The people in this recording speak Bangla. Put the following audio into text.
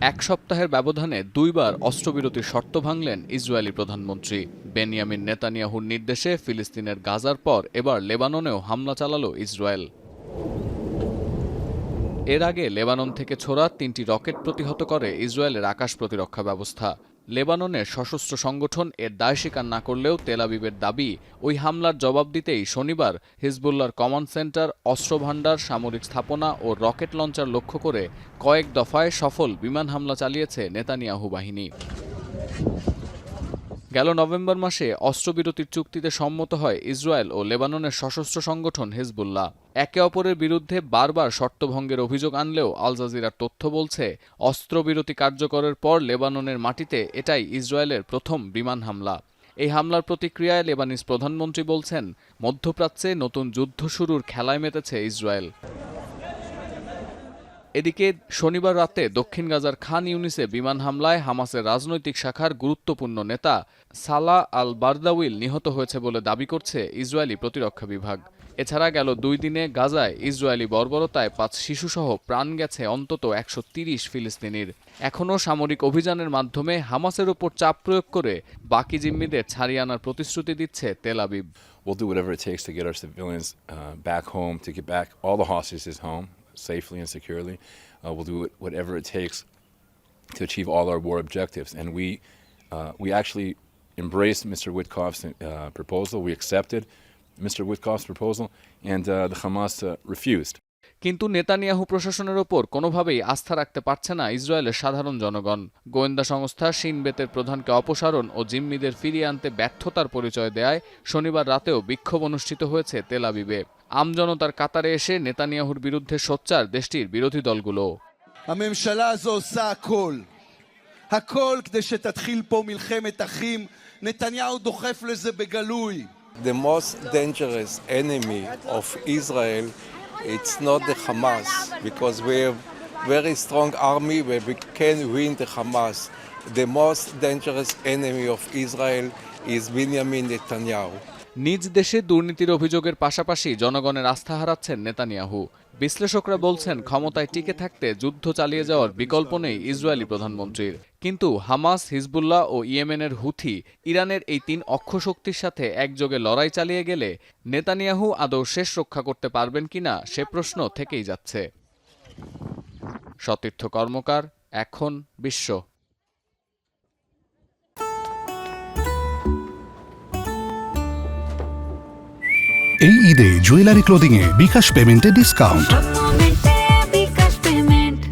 এক সপ্তাহের ব্যবধানে দুইবার অস্ত্রবিরতির শর্ত ভাঙলেন ইসরায়েলি প্রধানমন্ত্রী। বেনিয়ামিন নেতানিয়াহুর নির্দেশে ফিলিস্তিনের গাজার পর এবার লেবাননেও হামলা চালাল ইসরায়েল। এর আগে লেবানন থেকে ছোড়া ৩টি রকেট প্রতিহত করে ইসরায়েলের আকাশ প্রতিরক্ষা ব্যবস্থা। লেবাননের সশস্ত্র সংগঠন এর দায় স্বীকার না করলেও তেল আবিবের দাবি, ওই হামলার জবাব দিতেই শনিবার হিজবুল্লাহর কমান্ড সেন্টার, অস্ত্রভান্ডার, সামরিক স্থাপনা ও রকেট লঞ্চার লক্ষ্য করে কয়েক দফায় সফল বিমান হামলা চালিয়েছে নেতানিয়াহু বাহিনী। গেল নভেম্বর মাসে অস্ত্রবিরতির চুক্তিতে সম্মত হয় ইসরায়েল ও লেবাননের সশস্ত্র সংগঠন হিজবুল্লাহ। একে অপরের বিরুদ্ধে বারবার শর্তভঙ্গের অভিযোগ আনলেও আল জাজিরার তথ্য বলছে, অস্ত্রবিরতি কার্যকরের পর লেবাননের মাটিতে এটাই ইসরায়েলের প্রথম বিমান হামলা। এই হামলার প্রতিক্রিয়ায় লেবানিজ প্রধানমন্ত্রী বলছেন, মধ্যপ্রাচ্যে নতুন যুদ্ধ শুরুর খেলায় মেতেছে ইসরায়েল। এদিকে শনিবার রাতে দক্ষিণ গাজার খান ইউনিসে বিমান হামলায় হামাসের রাজনৈতিক শাখার গুরুত্বপূর্ণ নেতা সালাহ আল বারদাউইল নিহত হয়েছে বলে দাবি করছে ইসরায়েলি প্রতিরক্ষা বিভাগ। এছাড়া গেল ২ দিনে গাজায় ইসরায়েলি বর্বরতায় ৫ শিশুসহ প্রাণ গেছে অন্তত ১৩০ ফিলিস্তিনির। এখনও সামরিক অভিযানের মাধ্যমে হামাসের ওপর চাপ প্রয়োগ করে বাকি জিম্মিদের ছাড়িয়ে আনার প্রতিশ্রুতি দিচ্ছে Tel Aviv. We'll do whatever it takes to get our civilians back home, to get back all the hostages home safely and securely. We'll do whatever it takes to achieve all our war objectives. And we actually embraced Mr. Witkoff's proposal. We accepted Mr. Witkoff's proposal, and the Hamas refused. কিন্তু নেতানিয়াহু প্রশাসনের ওপর কোনোভাবেই আস্থা রাখতে পারছে না ইসরায়েলের সাধারণ জনগণ। গোয়েন্দা সংস্থা শিন বেতের প্রধানকে অপসারণ ও জিম্মিদের ফিরিয়ে আনতে ব্যর্থতার পরিচয় দেয় শনিবার রাতেও বিক্ষোভ অনুষ্ঠিত হয়েছে তেল আবিবে। আমজনতার কাতারে এসে নেতানিয়াহুর বিরুদ্ধে সোচ্চার দেশটির বিরোধী দলগুলো। הממשלה הזו עושה הכל כדי שתתחיל פה מלחמת אחים. נתניהו דוחף לזה בגלוי. The most dangerous enemy of Israel, it's not the Hamas, because we have very strong army where we can win the Hamas. The most dangerous enemy of Israel is Benjamin Netanyahu. নিজ দেশে দুর্নীতির অভিযোগের পাশাপাশি জনগণের আস্থা হারাচ্ছেন নেতানিয়াহু। বিশ্লেষকরা বলছেন, ক্ষমতায় টিকে থাকতে যুদ্ধ চালিয়ে যাওয়ার বিকল্প নেই ইসরায়েলি প্রধানমন্ত্রীর। কিন্তু হামাস, হিজবুল্লাহ ও ইয়েমেনের হুথি, ইরানের এই ৩ অক্ষশক্তির সাথে একযোগে লড়াই চালিয়ে গেলে নেতানিয়াহু আদৌ শেষ রক্ষা করতে পারবেন কিনা সে প্রশ্ন থেকেই যাচ্ছে। সতীর্থ কর্মকার, এখন বিশ্ব। এই ঈদে জুয়েলারি ক্লোদিংয়ে বিকাশ পেমেন্টে ডিসকাউন্ট।